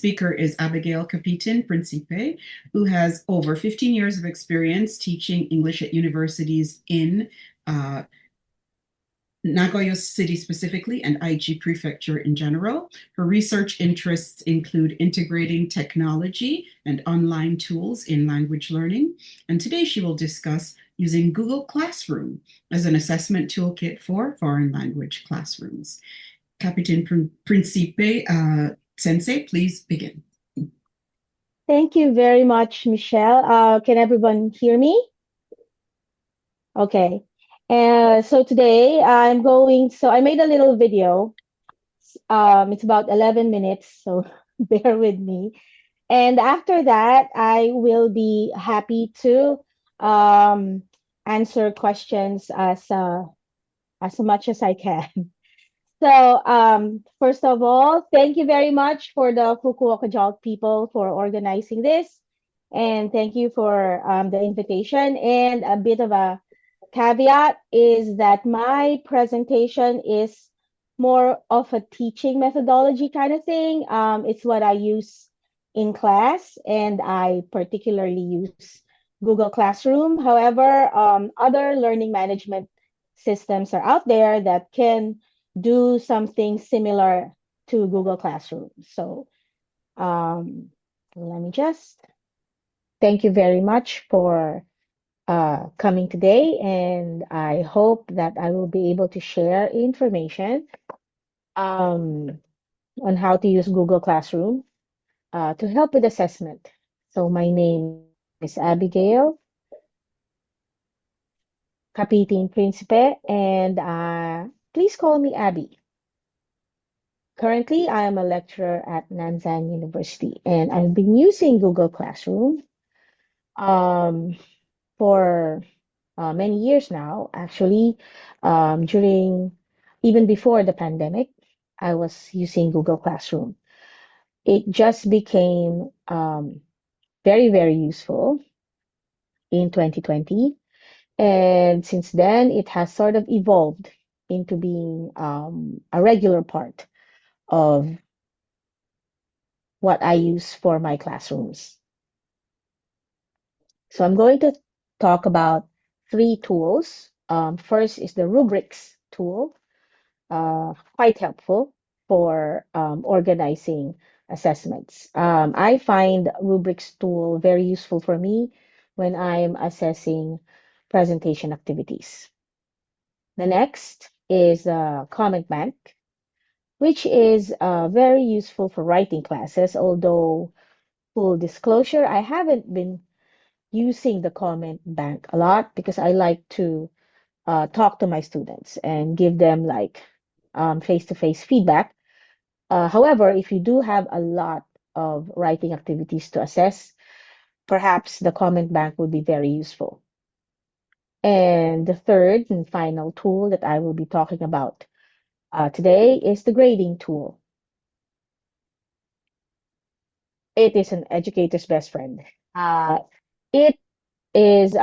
speaker is Abigail Capitin-Principe, who has over 15 years of experience teaching English at universities in uh, Nagoya City specifically and Aichi Prefecture in general. Her research interests include integrating technology and online tools in language learning. And today she will discuss using Google Classroom as an assessment toolkit for foreign language classrooms. Capitin-Principe, Sensei, please begin. Thank you very much, Michelle. Can everyone hear me? Okay. So today I made a little video. It's about 11 minutes, so bear with me. And after that, I will be happy to um, answer questions as much as I can. So, first of all, thank you very much for the Fukuoka JALT people for organizing this. And thank you for the invitation. And a bit of a caveat is that my presentation is more of a teaching methodology kind of thing. It's what I use in class, and I particularly use Google Classroom. However, other learning management systems are out there that can do something similar to Google Classroom. So let me just thank you very much for coming today, and I hope that I will be able to share information um, on how to use Google Classroom to help with assessment. So my name is Abigail Capitin-Principe, and please call me Abby. Currently, I am a lecturer at Nanzan University, and I've been using Google Classroom um, for many years now. Actually, during even before the pandemic, I was using Google Classroom. It just became very, very useful in 2020. And since then, it has sort of evolved into being a regular part of what I use for my classrooms. So I'm going to talk about three tools. First is the rubrics tool, quite helpful for organizing assessments. I find rubrics tool very useful for me when I'm assessing presentation activities. The next is comment bank, which is very useful for writing classes, although full disclosure, I haven't been using the comment bank a lot because I like to talk to my students and give them like face-to-face feedback. However, if you do have a lot of writing activities to assess, perhaps the comment bank would be very useful. And the third and final tool that I will be talking about today is the grading tool. It is an educator's best friend. It is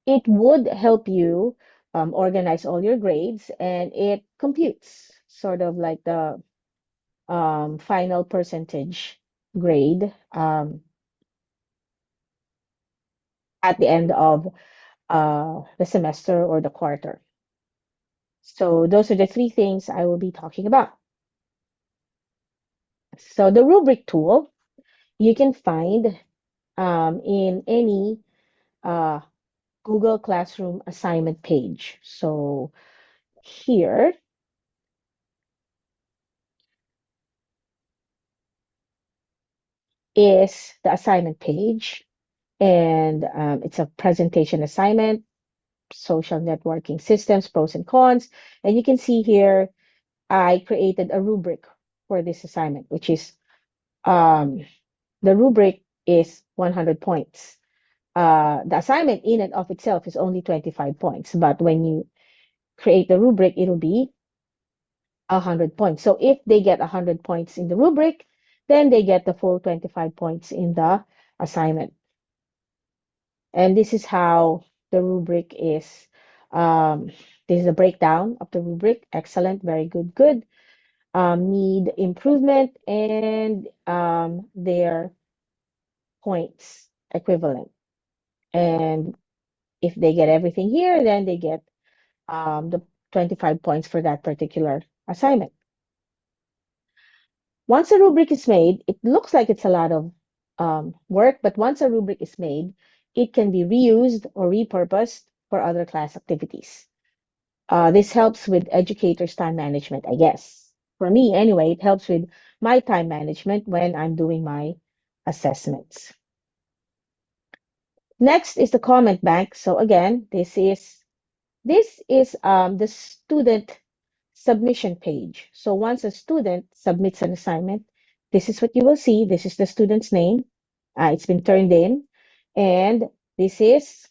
it would help you organize all your grades, and it computes sort of like the final percentage grade at the end of the semester or the quarter. So those are the three things I will be talking about. So the rubric tool you can find in any uh, Google Classroom assignment page. So here is the assignment page, and it's a presentation assignment, social networking systems, pros and cons. And you can see here, I created a rubric for this assignment, which is um, the rubric is 100 points. The assignment in and of itself is only 25 points, but when you create the rubric, it'll be 100 points. So if they get 100 points in the rubric, then they get the full 25 points in the assignment. And this is how the rubric is. This is a breakdown of the rubric. Excellent, very good, good. need improvement, and their points equivalent. And if they get everything here, then they get the 25 points for that particular assignment. Once a rubric is made, it looks like it's a lot of work, but once a rubric is made, it can be reused or repurposed for other class activities. This helps with educators' time management, I guess. For me, anyway, it helps with my time management when I'm doing my assessments. Next is the comment bank. So again, this is the student submission page. So once a student submits an assignment, this is what you will see. This is the student's name. It's been turned in. And this is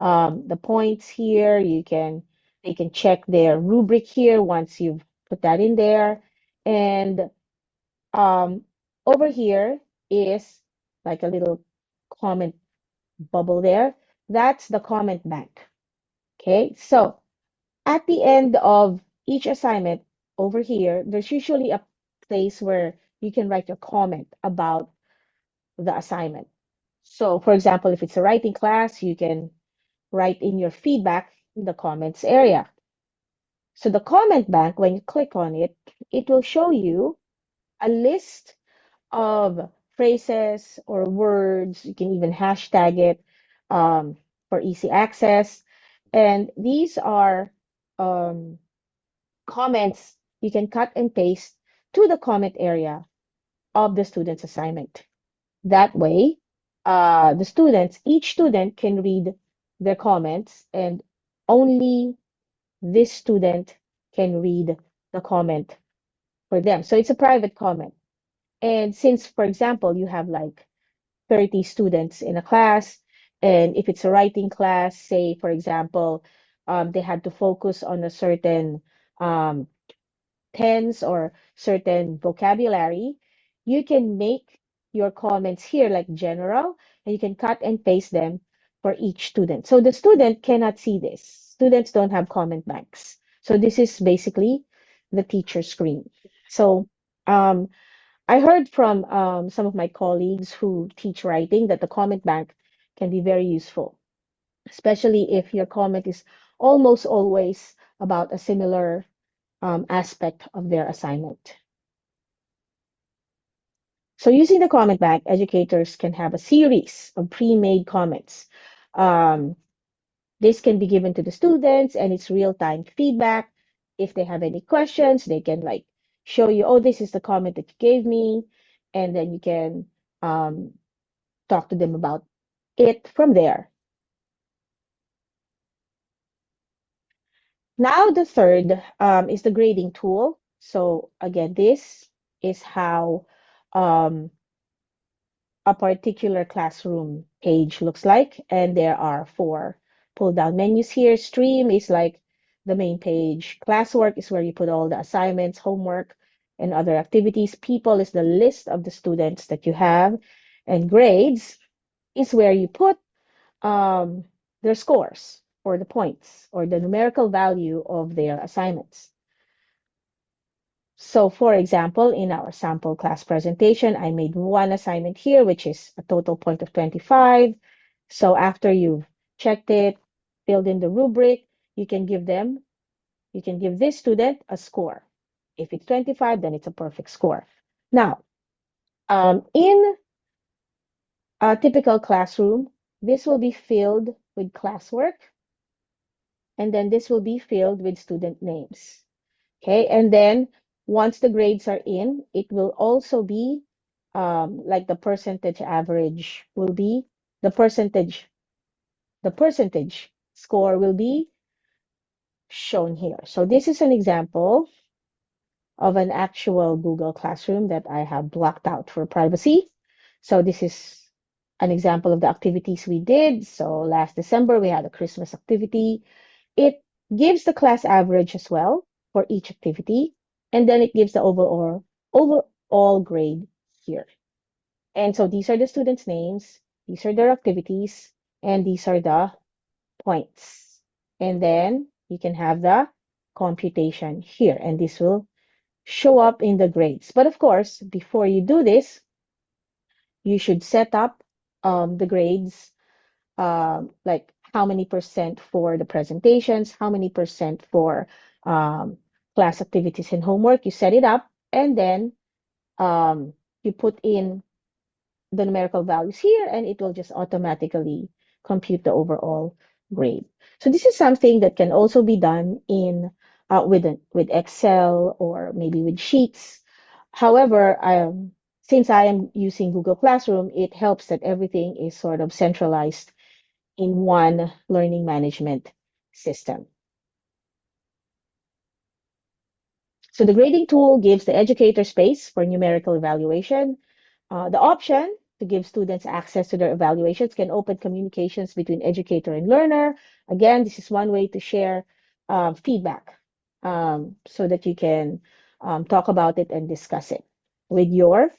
the points here. They can check their rubric here once you've put that in there. And um, over here is like a little comment bubble there. That's the comment bank. Okay, so at the end of each assignment over here, there's usually a place where you can write your comment about the assignment. So, for example, if it's a writing class, you can write in your feedback in the comments area. So the comment bank, when you click on it, it will show you a list of phrases or words. You can even hashtag it for easy access. And these are um, comments you can cut and paste to the comment area of the student's assignment. That way, each student can read their comments, and only this student can read the comment for them. So it's a private comment. And since, for example, you have like 30 students in a class, and if it's a writing class, say, for example, they had to focus on a certain um, tense or certain vocabulary, you can make your comments here like general, and you can cut and paste them for each student. So the student cannot see this. Students don't have comment banks. So this is basically the teacher screen. So um, I heard from some of my colleagues who teach writing that the comment bank can be very useful, especially if your comment is almost always about a similar aspect of their assignment. So using the comment bank, educators can have a series of pre-made comments. Um, this can be given to the students, and it's real-time feedback. If they have any questions, they can like show you, oh, this is the comment that you gave me, and then you can um, talk to them about it from there. Now the third is the grading tool. So again, this is how um, a particular classroom page looks like. And there are four pull down menus here. Stream is like the main page. Classwork is where you put all the assignments, homework, and other activities. People is the list of the students that you have. And grades is where you put um, their scores or the points or the numerical value of their assignments. So for example, in our sample class presentation, I made one assignment here, which is a total point of 25. So after you've checked it, filled in the rubric, you can give this student a score. If it's 25, then it's a perfect score. Now, in a typical classroom, this will be filled with classwork, and then this will be filled with student names. Okay, and then once the grades are in, it will also be like the percentage average will be the percentage score will be shown here. So this is an example of an actual Google Classroom that I have blocked out for privacy. So this is an example of the activities we did. So last December, we had a Christmas activity. It gives the class average as well for each activity, and then it gives the overall grade here. And so these are the students' names, these are their activities, and these are the points. And then you can have the computation here, and this will show up in the grades. But of course, before you do this, you should set up the grades, like how many percent for the presentations, how many percent for um, class activities and homework. You set it up, and then you put in the numerical values here, and it will just automatically compute the overall grade. So this is something that can also be done in with Excel or maybe with Sheets. However, since I am using Google Classroom, it helps that everything is sort of centralized in one learning management system. So the grading tool gives the educator space for numerical evaluation. The option to give students access to their evaluations can open communications between educator and learner. Again, this is one way to share feedback so that you can talk about it and discuss it with your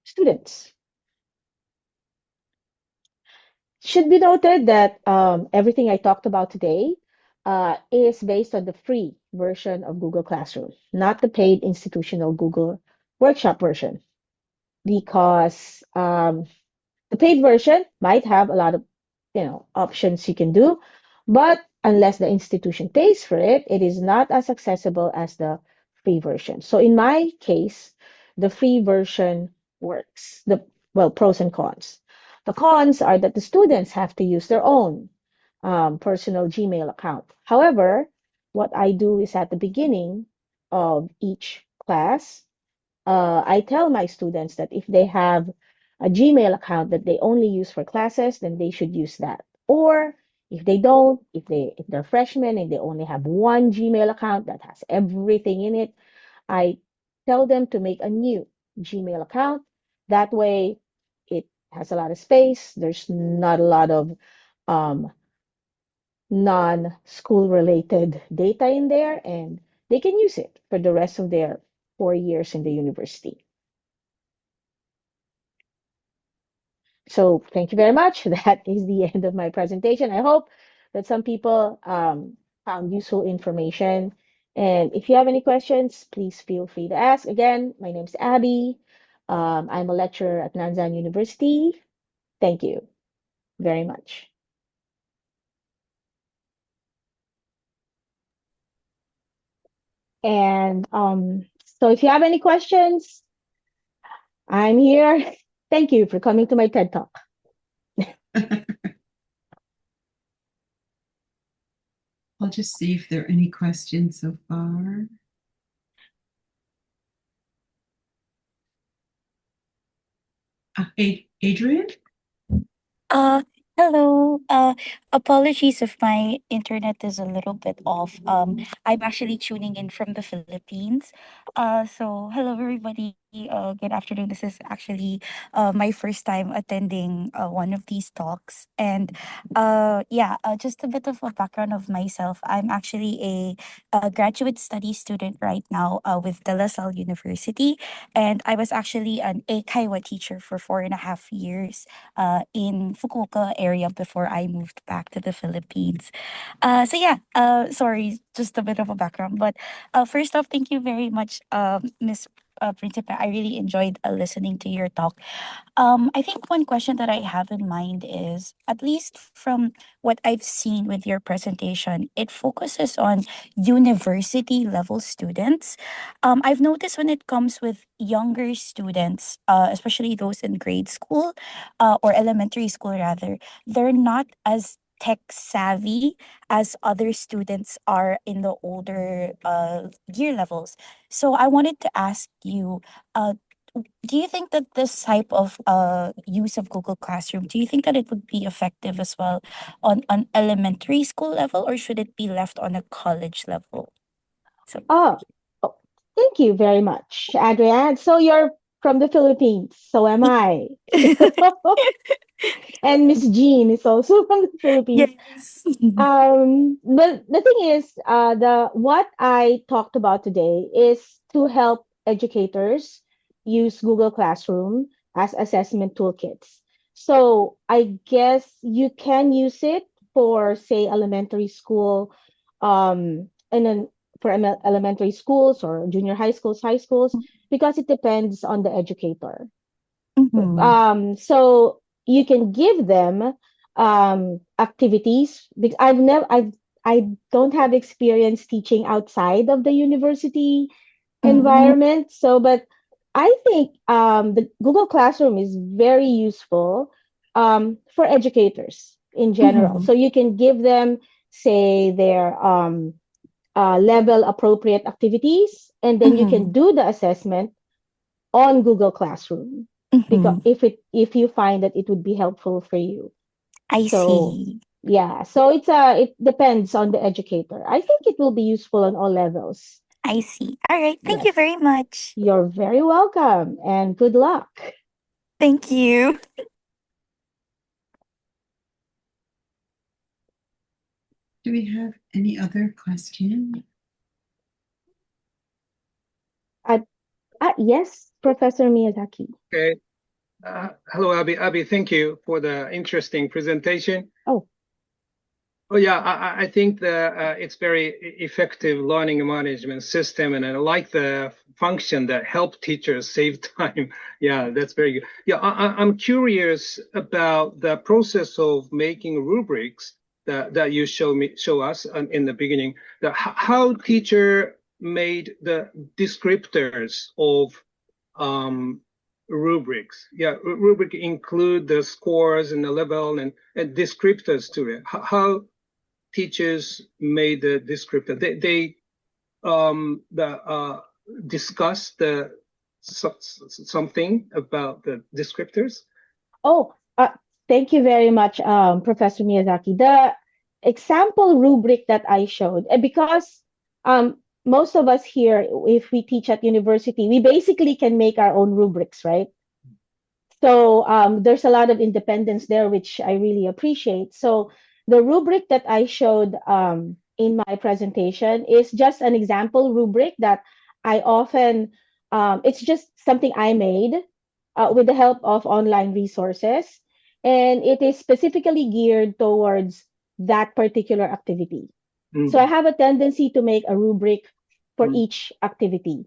students. Should be noted that everything I talked about today is based on the free version of Google Classroom, not the paid institutional Google Workshop version, because the paid version might have a lot of, options you can do, but unless the institution pays for it, it is not as accessible as the free version. So in my case, the free version works. Pros and cons. The cons are that the students have to use their own personal Gmail account. However, what I do is at the beginning of each class, I tell my students that if they have a Gmail account that they only use for classes, then they should use that. Or if they don't, if they're freshmen and they only have one Gmail account that has everything in it, I tell them to make a new Gmail account. That way, it has a lot of space. There's not a lot of um, non-school related data in there, and they can use it for the rest of their 4 years in the university. So thank you very much. That is the end of my presentation. I hope that some people found useful information. And if you have any questions, please feel free to ask. Again, my name is Abby. I'm a lecturer at Nanzan University. Thank you very much. And so if you have any questions, I'm here. Thank you for coming to my TED Talk. I'll just see if there are any questions so far. Adrian? Uh, Hello. Apologies if my internet is a little bit off. I'm actually tuning in from the Philippines. So hello everybody. Good afternoon. This is actually my first time attending one of these talks, and yeah, just a bit of a background of myself. I'm actually a graduate study student right now with De La Salle University, and I was actually an Eikaiwa teacher for 4.5 years in Fukuoka area before I moved back to the Philippines. So yeah, sorry, just a bit of a background. But first off, thank you very much, Miss Principe. I really enjoyed listening to your talk. I think one question that I have in mind is, at least from what I've seen with your presentation, it focuses on university level students. I've noticed when it comes with younger students, especially those in grade school or elementary school rather, they're not as tech savvy as other students are in the older year levels. So I wanted to ask you, uh, do you think that this type of use of Google Classroom, do you think that it would be effective as well on an elementary school level, or should it be left on a college level? So Oh, oh, thank you very much, Adrienne. So you're from the Philippines. So am I. And Miss Jean is also from the Philippines. yes. But the thing is, the what I talked about today is to help educators use Google Classroom as assessment toolkits. So I guess you can use it for, say, elementary school, and then for elementary schools or junior high schools, because it depends on the educator. So you can give them activities, because I don't have experience teaching outside of the university environment. So, but I think the Google Classroom is very useful for educators in general. So you can give them, say, their level appropriate activities, and then you can do the assessment on Google Classroom, because if you find that it would be helpful for you. I So see. yeah, so it depends on the educator. I think it will be useful on all levels. I see. All right. Thank you Yes. very much. You're very welcome, and good luck. Thank you. Do we have any other questions? Yes, Professor Miyazaki. Okay. Hello, Abby. Abby, thank you for the interesting presentation. Oh. Oh yeah, I think it's very effective learning management system, and I like the function that help teachers save time. Yeah, that's very good. Yeah, I'm curious about the process of making rubrics that you show us in the beginning. How teacher made the descriptors of rubrics. Yeah, rubric include the scores and the level and descriptors to it. How teachers made the descriptor? They discuss something about the descriptors. Oh, thank you very much, Professor Miyazaki. The example rubric that I showed, because most of us here, if we teach at university, we basically can make our own rubrics, right? So there's a lot of independence there, which I really appreciate. So the rubric that I showed in my presentation is just an example rubric that I often, it's just something I made with the help of online resources. And it is specifically geared towards that particular activity. So I have a tendency to make a rubric for each activity,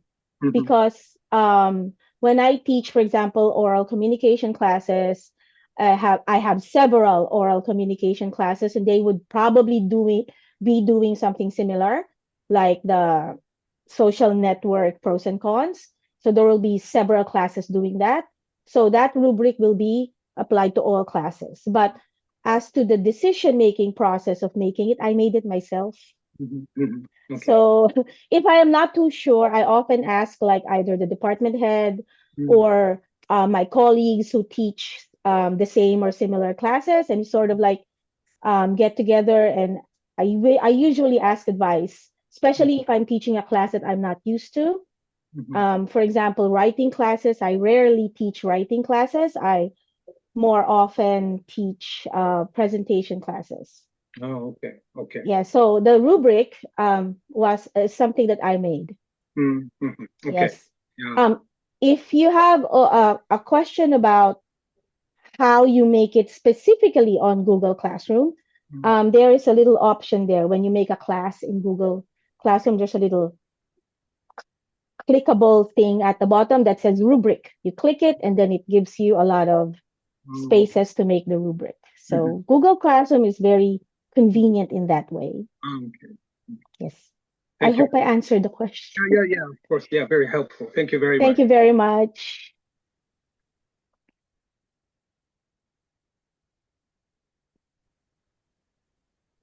because when I teach, for example, oral communication classes, I have several oral communication classes, and they would probably be doing something similar, like the social network pros and cons. So there will be several classes doing that. So that rubric will be applied to all classes. But as to the decision-making process of making it, I made it myself. Okay. So if I am not too sure, I often ask like either the department head or my colleagues who teach the same or similar classes, and sort of like get together, and I usually ask advice, especially if I'm teaching a class that I'm not used to. For example, writing classes, I rarely teach writing classes. I more often teach presentation classes. Oh, okay. Okay. Yeah, so the rubric was something that I made. Okay. Yes. Yeah. If you have a question about how you make it specifically on Google Classroom, there is a little option there. When you make a class in Google Classroom, there's a little clickable thing at the bottom that says rubric. You click it, and then it gives you a lot of spaces to make the rubric. So Google Classroom is very convenient in that way. Okay. Yes. Thank I you. hope I answered the question. Yeah, of course. Yeah, very helpful. Thank you very much. Thank you very much.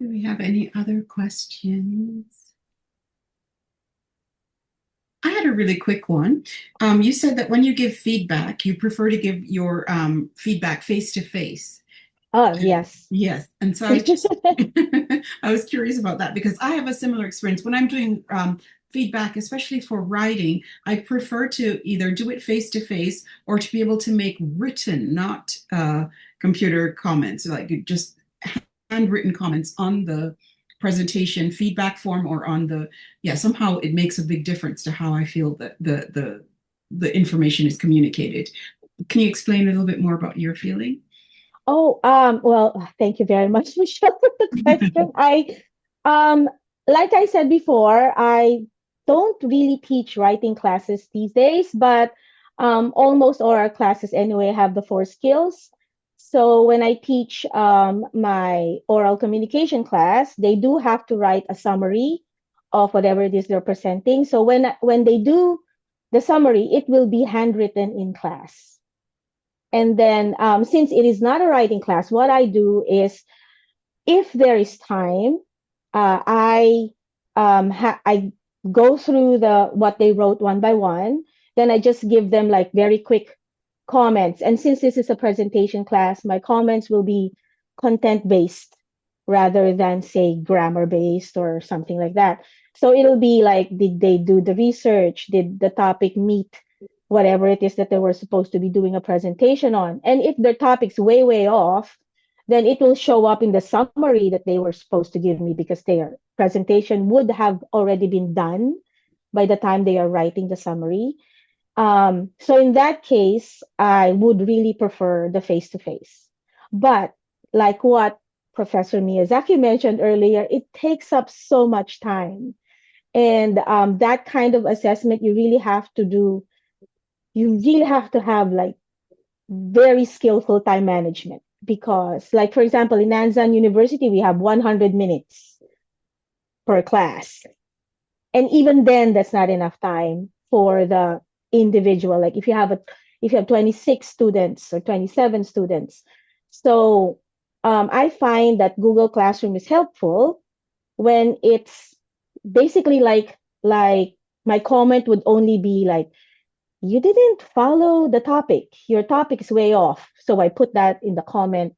Do we have any other questions? I had a really quick one. You said that when you give feedback, you prefer to give your feedback face to face. Oh, yes. Yes. And so I was just, I was curious about that, because I have a similar experience when I'm doing feedback, especially for writing. I prefer to either do it face to face or to be able to make written, not computer comments, like just handwritten comments on the presentation feedback form or on the, somehow it makes a big difference to how I feel that the information is communicated. Can you explain a little bit more about your feeling? Oh, well, thank you very much, Michelle, for the question. like I said before, I don't really teach writing classes these days, but almost all our classes anyway have the 4 skills. So when I teach my oral communication class, they do have to write a summary of whatever it is they're presenting. So when they do the summary, it will be handwritten in class. And then since it is not a writing class, what I do is if there is time, I go through what they wrote one by one. Then I just give them like very quick comments. And since this is a presentation class, my comments will be content based rather than say grammar based or something like that. So it'll be like, did they do the research? Did the topic meet whatever it is that they were supposed to be doing a presentation on? And if their topic's way off, then it will show up in the summary that they were supposed to give me because their presentation would have already been done by the time they are writing the summary. So in that case, I would really prefer the face-to-face. But like what Professor Miyazaki mentioned earlier, it takes up so much time. And that kind of assessment, you really have to have like very skillful time management because, like, for example, in Nanzan University, we have 100 minutes per class. And even then, that's not enough time for the individual. Like if you have 26 students or 27 students. So I find that Google Classroom is helpful when it's basically like my comment would only be like, you didn't follow the topic. Your topic is way off. So I put that in the comment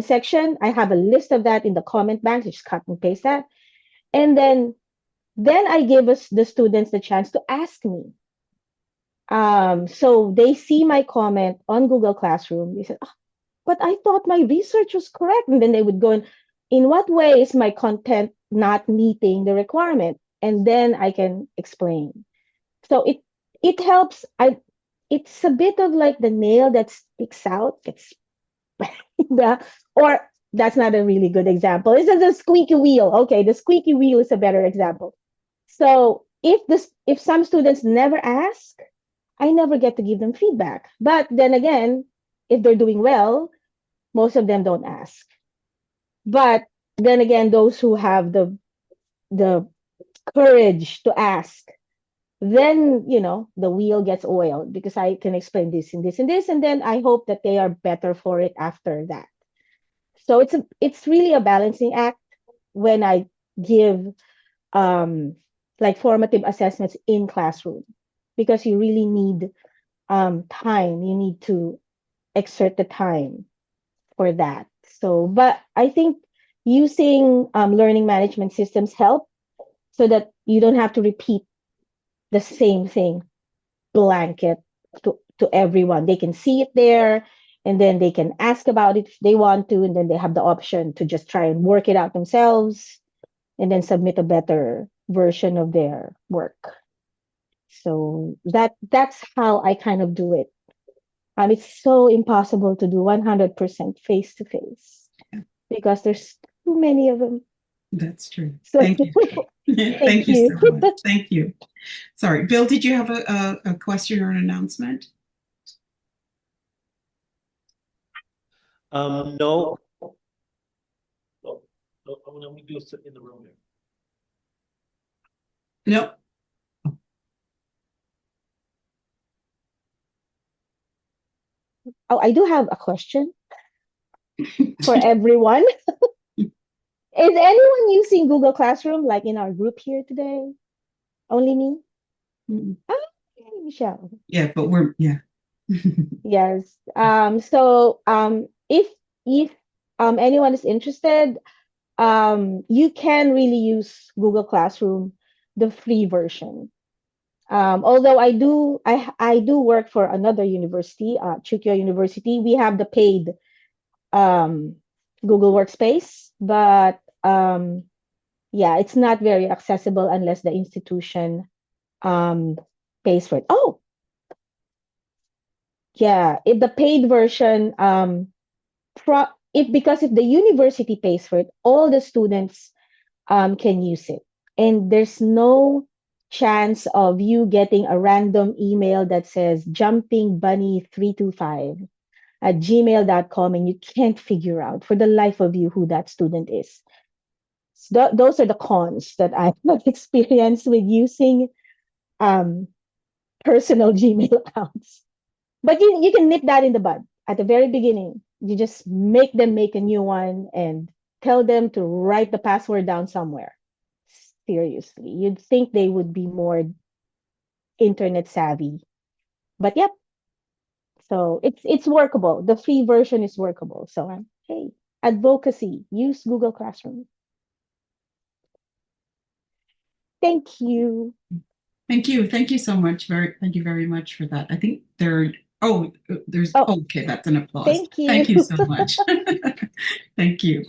section. I have a list of that in the comment bank. Just cut and paste that. And then I give the students the chance to ask me. So they see my comment on Google Classroom. They said, oh, but I thought my research was correct. And then they would go in what way is my content not meeting the requirement? And then I can explain. So it helps. It's a bit of like the nail that sticks out. It's or that's not a really good example. This is a squeaky wheel. Okay, the squeaky wheel is a better example. So if some students never ask, I never get to give them feedback. But then again, if they're doing well, most of them don't ask. But then again, those who have the courage to ask, then the wheel gets oiled because I can explain this and this and this, and then I hope that they are better for it after that. So it's really a balancing act when I give like formative assessments in classroom because you really need time. You need to exert the time for that. So, but I think using learning management systems help so that you don't have to repeat the same thing blanket to everyone. They can see it there and then they can ask about it if they want to, and then they have the option to just try and work it out themselves and then submit a better version of their work. So that's how I kind of do it. It's so impossible to do 100% face to face because there's too many of them. That's true. So, thank you. Thank you so much. Thank you. Sorry, Bill, did you have a question or an announcement? No. No, let me do sit in the room here. No. Oh, I do have a question for everyone. Is anyone using Google Classroom like in our group here today? Only me? Oh, Michelle. Yeah, but Yes. So if anyone is interested, you can really use Google Classroom, the free version. Although I do work for another university, Chukyo University. We have the paid Google Workspace, but yeah, it's not very accessible unless the institution pays for it. Oh, yeah, if the paid version, because if the university pays for it, all the students can use it. And there's no chance of you getting a random email that says jumpingbunny325 at gmail.com and you can't figure out for the life of you who that student is. So those are the cons that I have experienced with using personal Gmail accounts. But you can nip that in the bud at the very beginning. You just make them make a new one and tell them to write the password down somewhere. Seriously, you'd think they would be more internet savvy. But yep, so it's workable. The free version is workable. So hey, advocacy, use Google Classroom. Thank you. Thank you. Thank you so much. Thank you very much for that. I think there's okay, that's an applause. Thank you. Thank you so much. Thank you.